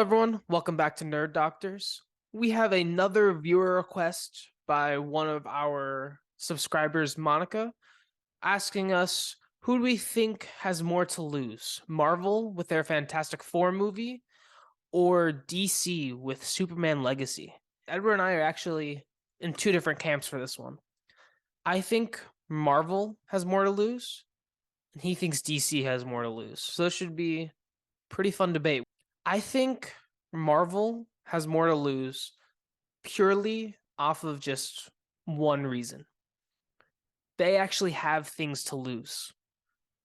everyone. Welcome back to Nerd Doctors. We have another viewer request by one of our subscribers, Monica, asking us who do we think has more to lose? Marvel with their Fantastic Four movie or DC with Superman Legacy? Edward and I are actually in two different camps for this one. I think Marvel has more to lose, and he thinks DC has more to lose. So this should be pretty fun debate. I think Marvel has more to lose purely off of just one reason. They actually have things to lose.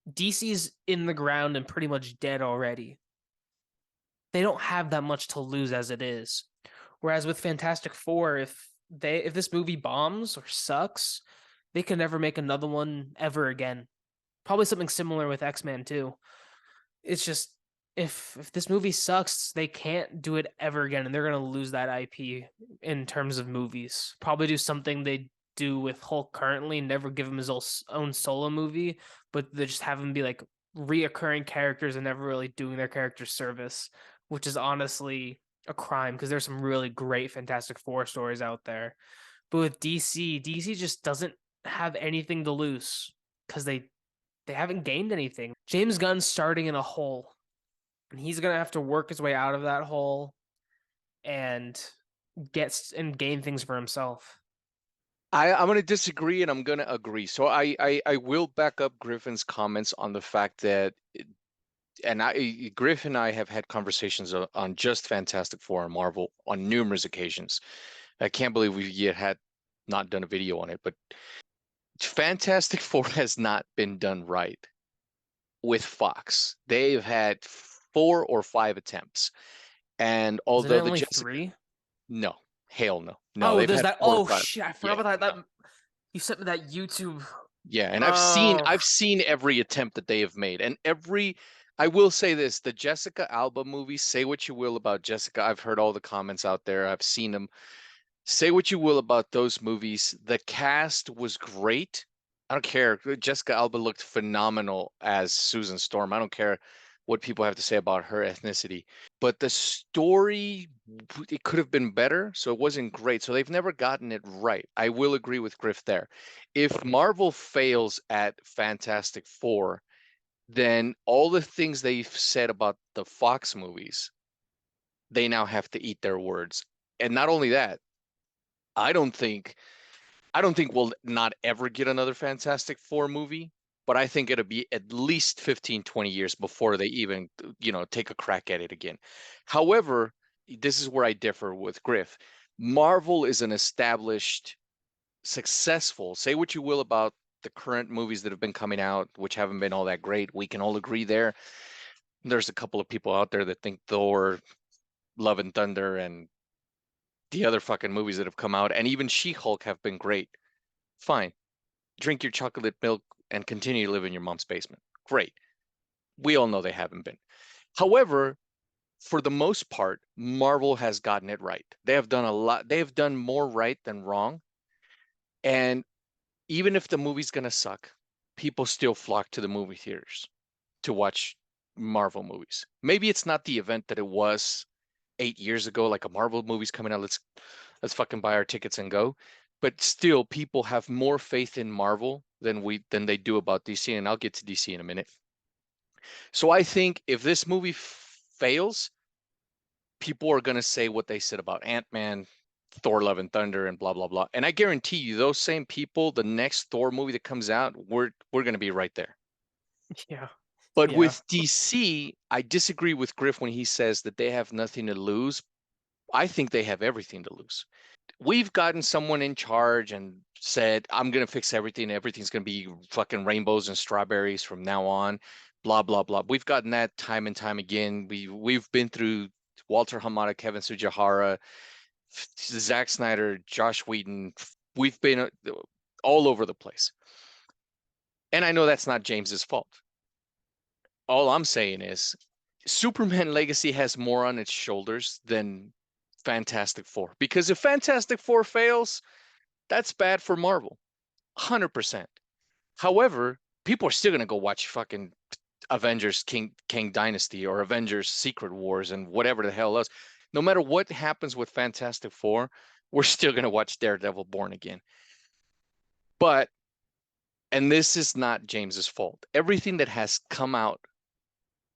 DC's in the ground and pretty much dead already. They don't have that much to lose as it is. Whereas with Fantastic Four, if this movie bombs or sucks, they can never make another one ever again. Probably something similar with X-Men too. It's just if this movie sucks, they can't do it ever again, and they're gonna lose that IP in terms of movies. Probably do something they do with Hulk currently, never give him his own solo movie, but they just have him be like reoccurring characters and never really doing their character service, which is honestly a crime because there's some really great Fantastic Four stories out there. But with DC just doesn't have anything to lose because they haven't gained anything. James Gunn's starting in a hole, and he's gonna have to work his way out of that hole and gain things for himself. I'm going to disagree and I'm going to agree. So I will back up Griffin's comments on the fact that, Griff and I have had conversations on just Fantastic Four and Marvel on numerous occasions. I can't believe we've yet had not done a video on it, but Fantastic Four has not been done right with Fox. They've had 4 or 5 attempts. And Isn't it although the only Jessica, three? no, hell no. No, Oh, they've there's had that. four or Oh five. shit, I forgot Yeah, about that. no. That you sent me that YouTube. Yeah, and Oh, I've seen every attempt that they have made. And I will say this, the Jessica Alba movie, say what you will about Jessica. I've heard all the comments out there. I've seen them. Say what you will about those movies. The cast was great. I don't care. Jessica Alba looked phenomenal as Susan Storm. I don't care what people have to say about her ethnicity. But the story, it could have been better, so it wasn't great. So they've never gotten it right. I will agree with Griff there. If Marvel fails at Fantastic Four, then all the things they've said about the Fox movies, they now have to eat their words. And not only that, I don't think I don't think we'll not ever get another Fantastic Four movie, but I think it'll be at least 15, 20 years before they even, take a crack at it again. However, this is where I differ with Griff. Marvel is an established, successful, say what you will about the current movies that have been coming out, which haven't been all that great. We can all agree there. There's a couple of people out there that think Thor, Love and Thunder, and the other fucking movies that have come out, and even She-Hulk have been great. Fine. Drink your chocolate milk and continue to live in your mom's basement. Great. We all know they haven't been. However, for the most part, Marvel has gotten it right. They have done a lot. They have done more right than wrong. And even if the movie's going to suck, people still flock to the movie theaters to watch Marvel movies. Maybe it's not the event that it was 8 years ago, like a Marvel movie's coming out. Let's fucking buy our tickets and go. But still, people have more faith in Marvel than they do about DC, and I'll get to DC in a minute. So I think if this movie fails, people are gonna say what they said about Ant-Man, Thor: Love and Thunder, and blah blah blah. And I guarantee you, those same people, the next Thor movie that comes out, we're gonna be right there. yeah, But yeah. with DC, I disagree with Griff when he says that they have nothing to lose. I think they have everything to lose. We've gotten someone in charge and said, I'm going to fix everything. Everything's going to be fucking rainbows and strawberries from now on, blah, blah, blah. We've gotten that time and time again. We've been through Walter Hamada, Kevin Sujihara, Zack Snyder, Josh Whedon. We've been all over the place. And I know that's not James's fault. All I'm saying is Superman Legacy has more on its shoulders than Fantastic Four. Because if Fantastic Four fails, that's bad for Marvel. 100%. However, people are still going to go watch fucking Avengers King Dynasty or Avengers Secret Wars and whatever the hell else. No matter what happens with Fantastic Four, we're still gonna watch Daredevil Born Again. But and this is not James's fault. Everything that has come out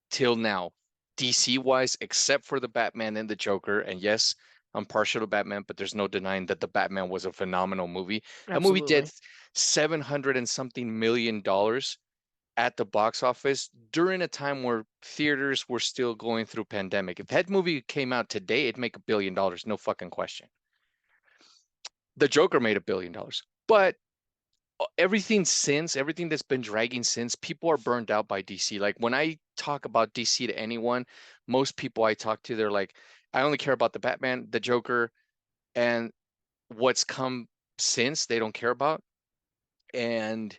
till now, DC wise, except for the Batman and the Joker, and yes, I'm partial to Batman, but there's no denying that the Batman was a phenomenal movie. That movie did Absolutely. 700 and something $1 million at the box office during a time where theaters were still going through pandemic. If that movie came out today, it'd make $1 billion, no fucking question. The Joker made $1 billion, but everything that's been dragging since, people are burned out by DC. Like when I talk about DC to anyone, most people I talk to, they're like, I only care about the Batman, the Joker, and what's come since they don't care about. And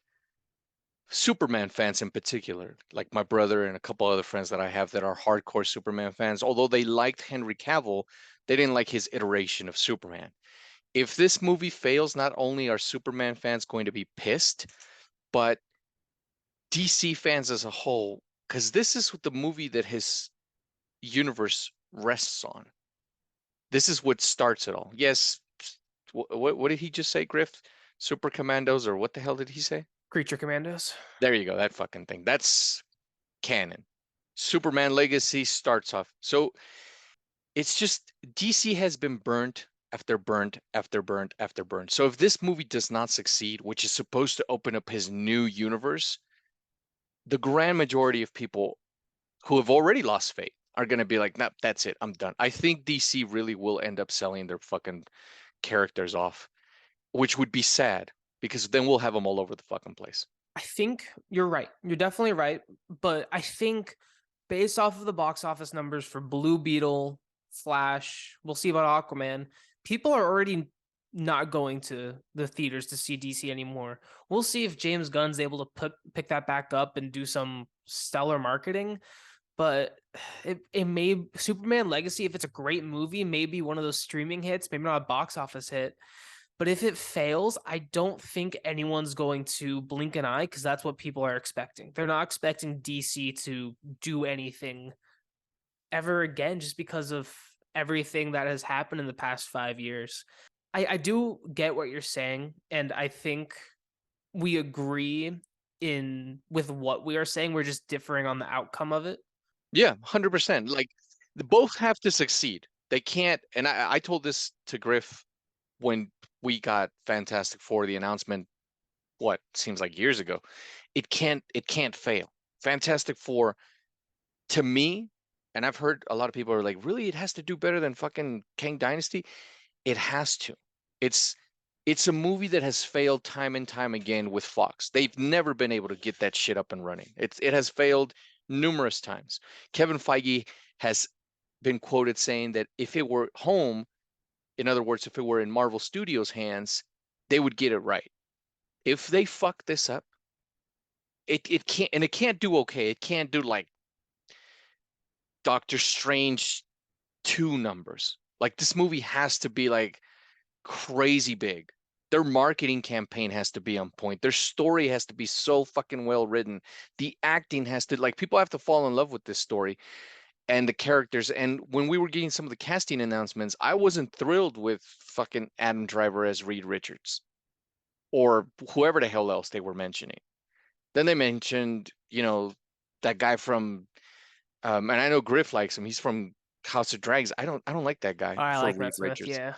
Superman fans in particular, like my brother and a couple other friends that I have that are hardcore Superman fans, although they liked Henry Cavill, they didn't like his iteration of Superman. If this movie fails, not only are Superman fans going to be pissed, but DC fans as a whole, because this is the movie that his universe rests on. This is what starts it all. Yes, what did he just say, Griff? Super Commandos, or what the hell did he say? Creature Commandos. There you go, that fucking thing. That's canon. Superman Legacy starts off. So it's just DC has been burnt after burnt after burnt after burnt. So if this movie does not succeed, which is supposed to open up his new universe, the grand majority of people who have already lost faith are going to be like, nah, that's it. I'm done. I think DC really will end up selling their fucking characters off, which would be sad because then we'll have them all over the fucking place. I think you're right. You're definitely right. But I think based off of the box office numbers for Blue Beetle, Flash, we'll see about Aquaman, people are already not going to the theaters to see DC anymore. We'll see if James Gunn's able to pick that back up and do some stellar marketing. But it may Superman Legacy, if it's a great movie, maybe one of those streaming hits, maybe not a box office hit. But if it fails, I don't think anyone's going to blink an eye because that's what people are expecting. They're not expecting DC to do anything ever again just because of everything that has happened in the past 5 years. I do get what you're saying, and I think we agree in with what we are saying. We're just differing on the outcome of it. Yeah, 100%. Like both have to succeed. They can't. And I told this to Griff when we got Fantastic Four, the announcement, what seems like years ago. It can't fail. Fantastic Four, to me, and I've heard a lot of people are like, really, it has to do better than fucking Kang Dynasty. It has to. It's it's a movie that has failed time and time again with Fox. They've never been able to get that shit up and running. It has failed numerous times. Kevin Feige has been quoted saying that if it were home, in other words, if it were in Marvel Studios' hands, they would get it right. If they fuck this up, it can't, and it can't do okay. It can't do like Doctor Strange 2 numbers. Like this movie has to be like crazy big. Their marketing campaign has to be on point. Their story has to be so fucking well written. The acting has to, like, people have to fall in love with this story and the characters. And when we were getting some of the casting announcements, I wasn't thrilled with fucking Adam Driver as Reed Richards or whoever the hell else they were mentioning. Then they mentioned, that guy from and I know Griff likes him. He's from House of Drags. I don't like that guy I for like Reed Matt Smith. Richards. Yeah,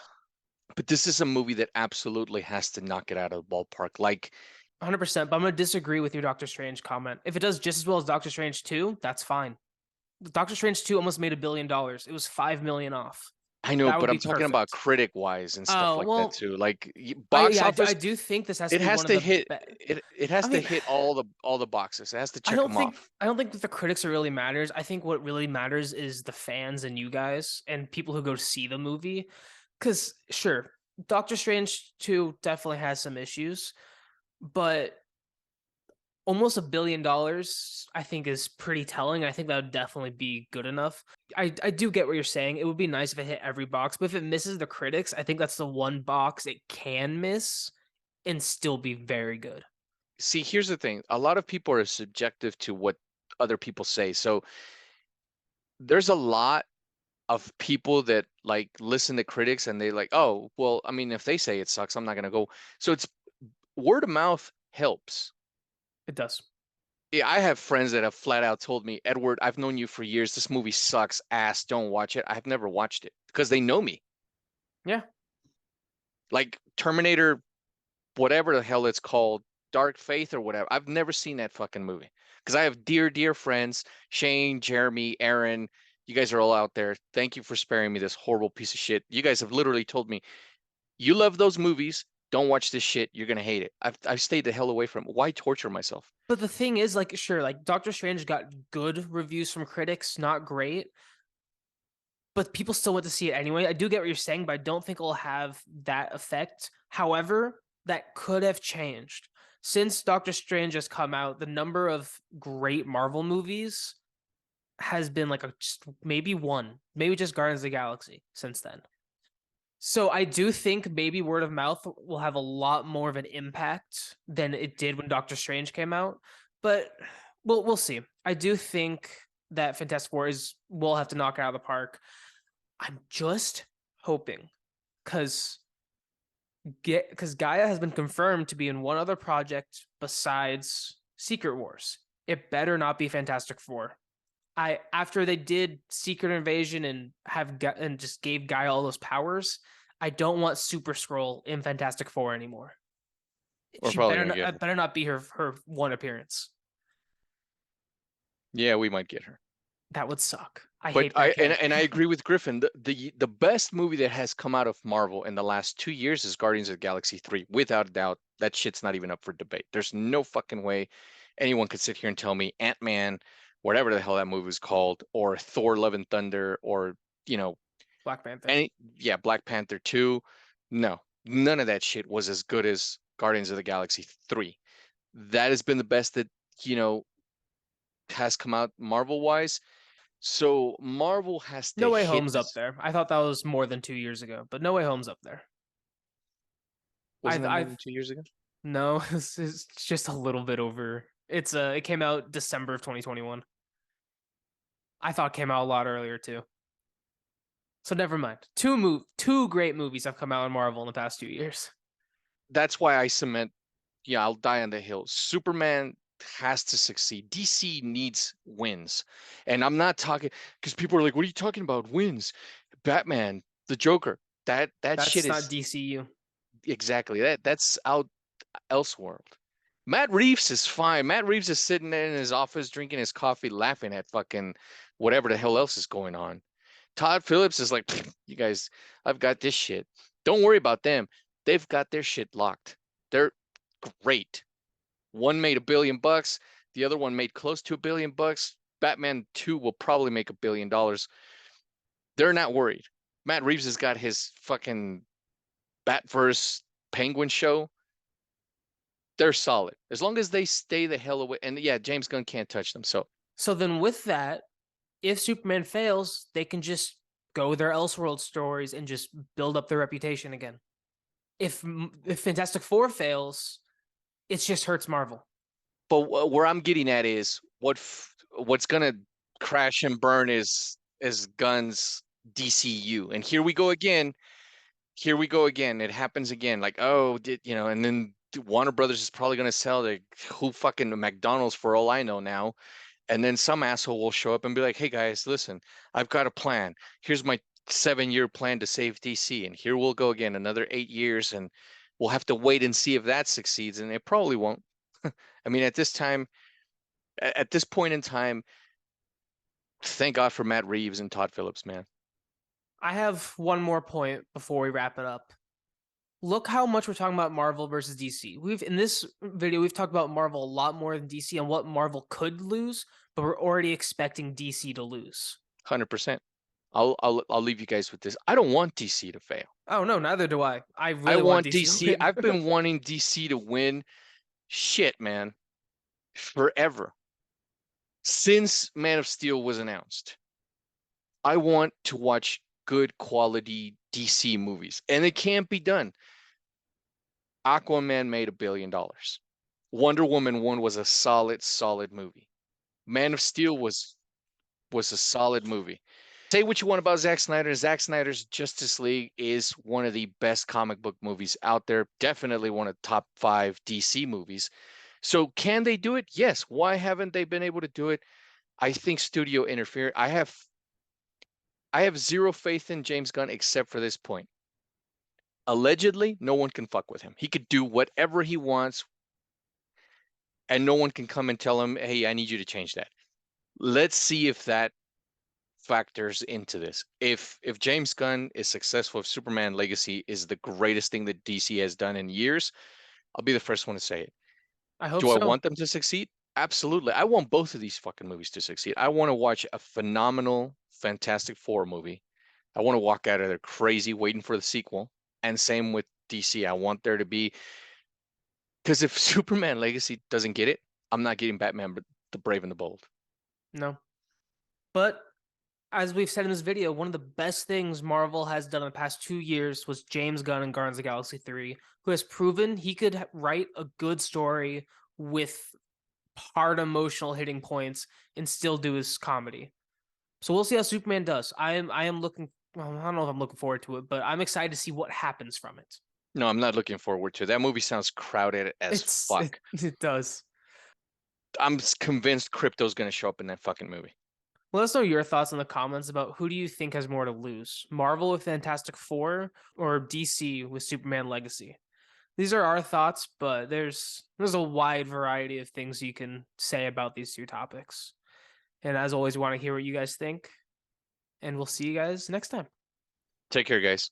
But this is a movie that absolutely has to knock it out of the ballpark. Like, 100%. But I'm gonna disagree with your Doctor Strange comment. If it does just as well as Doctor Strange 2, that's fine. Doctor Strange 2 almost made $1 billion. It was 5 million off. I know, That would but be I'm talking about perfect. critic wise and stuff Oh like that well, too. Like I box yeah, I office, do think this has to it be has one of to the hit best. it has I to mean, hit all the boxes. It has to check them off. I don't think that the critics really matters. I think what really matters is the fans and you guys and people who go to see the movie. Because sure, Doctor Strange 2 definitely has some issues, but almost $1 billion I think is pretty telling. I think that would definitely be good enough. I do get what you're saying. It would be nice if it hit every box, but if it misses the critics, I think that's the one box it can miss and still be very good. See, here's the thing. A lot of people are subjective to what other people say. So there's a lot of people that like listen to critics and they like, oh, well, I mean, if they say it sucks, I'm not gonna go. So it's word of mouth helps. It does. Yeah, I have friends that have flat out told me, Edward, I've known you for years. This movie sucks ass. Don't watch it. I have never watched it because they know me. Yeah. Like Terminator, whatever the hell it's called, Dark Faith or whatever. I've never seen that fucking movie because I have dear, dear friends, Shane, Jeremy, Aaron. You guys are all out there. Thank you for sparing me this horrible piece of shit. You guys have literally told me, you love those movies. Don't watch this shit. You're gonna hate it. I've stayed the hell away from it. Why torture myself? But the thing is, like, sure, like Doctor Strange got good reviews from critics, not great, but people still went to see it anyway. I do get what you're saying, but I don't think it'll have that effect. However, that could have changed. Since Doctor Strange has come out, the number of great Marvel movies has been like a just maybe one, maybe just Guardians of the Galaxy since then. So I do think maybe word of mouth will have a lot more of an impact than it did when Doctor Strange came out, but we'll see. I do think that Fantastic Four is will have to knock it out of the park. I'm just hoping because Gaia has been confirmed to be in one other project besides Secret Wars. It better not be Fantastic Four. I after they did Secret Invasion and and just gave Gaia all those powers, I don't want Super Scroll in Fantastic Four anymore. We're She probably gonna get her. better not be her one appearance. Yeah, we might get her. That would suck. I But hate that I character. agree with Griffin. The best movie that has come out of Marvel in the last 2 years is Guardians of the Galaxy 3. Without a doubt, that shit's not even up for debate. There's no fucking way anyone could sit here and tell me Ant-Man, whatever the hell that movie was called, or Thor: Love and Thunder, or you know, Black Panther. any yeah, Black Panther 2. No, none of that shit was as good as Guardians of the Galaxy 3. That has been the best that, you know, has come out Marvel wise. So Marvel has to No Way hit Home's up this. there. I thought that was more than 2 years ago, but No Way Home's up there. Wasn't that more I've than 2 years ago? no, it's just a little bit over. It came out December of 2021. I thought it came out a lot earlier too. So never mind. Two great movies have come out in Marvel in the past 2 years. That's why I cement, yeah, I'll die on the hill. Superman has to succeed. DC needs wins. And I'm not talking because people are like, what are you talking about? Wins. Batman, the Joker. That shit That's not is DCU. exactly that's out elseworld. Matt Reeves is fine. Matt Reeves is sitting there in his office drinking his coffee, laughing at fucking whatever the hell else is going on. Todd Phillips is like, you guys, I've got this shit. Don't worry about them. They've got their shit locked. They're great. One made $1 billion. The other one made close to $1 billion. Batman 2 will probably make $1 billion. They're not worried. Matt Reeves has got his fucking Batverse Penguin show. They're solid. As long as they stay the hell away. And yeah, James Gunn can't touch them. So So then with that, if Superman fails, they can just go their Elseworld stories and just build up their reputation again. If Fantastic Four fails, it just hurts Marvel. but where I'm getting at is what's gonna crash and burn is Gunn's DCU. And here we go again. Here we go again. It happens again. Like, oh, and then Warner Brothers is probably gonna sell the who fucking McDonald's for all I know now. And then some asshole will show up and be like, hey guys, listen, I've got a plan. Here's my 7-year plan to save DC. And here we'll go again, another 8 years, and we'll have to wait and see if that succeeds. And it probably won't. I mean, at this point in time, thank God for Matt Reeves and Todd Phillips, man. I have one more point before we wrap it up. Look how much we're talking about Marvel versus DC. We've in this video we've talked about Marvel a lot more than DC and what Marvel could lose, but we're already expecting DC to lose. 100%. I'll leave you guys with this. I don't want DC to fail. Oh no, neither do I. I I really want want DC to DC. win. I've been wanting DC to win shit, man, forever. Since Man of Steel was announced. I want to watch good quality DC movies, and it can't be done. Aquaman made $1 billion. Wonder Woman 1 was a solid movie. Man of Steel was a solid movie. Say what you want about Zack Snyder. Zack Snyder's Justice League is one of the best comic book movies out there. Definitely one of the top 5 DC movies. So can they do it? Yes. Why haven't they been able to do it? I think studio interfered. I have zero faith in James Gunn except for this point. Allegedly, no one can fuck with him. He could do whatever he wants, and no one can come and tell him, "Hey, I need you to change that." Let's see if that factors into this. If James Gunn is successful, if Superman Legacy is the greatest thing that DC has done in years, I'll be the first one to say it. I hope Do I so. want them to succeed? Absolutely. I want both of these fucking movies to succeed. I want to watch a phenomenal Fantastic Four movie. I want to walk out of there crazy waiting for the sequel. And same with DC. I want there to be, because if Superman Legacy doesn't get it, I'm not getting Batman, but the Brave and the Bold. No. But as we've said in this video, one of the best things Marvel has done in the past 2 years was James Gunn in Guardians of the Galaxy 3, who has proven he could write a good story with hard emotional hitting points and still do his comedy. So we'll see how Superman does. I am looking. Well, I don't know if I'm looking forward to it, but I'm excited to see what happens from it. No, I'm not looking forward to it. That movie sounds crowded as fuck. It does. I'm convinced Crypto's going to show up in that fucking movie. Let us know your thoughts in the comments about who do you think has more to lose, Marvel with Fantastic Four or DC with Superman Legacy. These are our thoughts, but there's a wide variety of things you can say about these two topics. And as always, we want to hear what you guys think, and we'll see you guys next time. Take care, guys.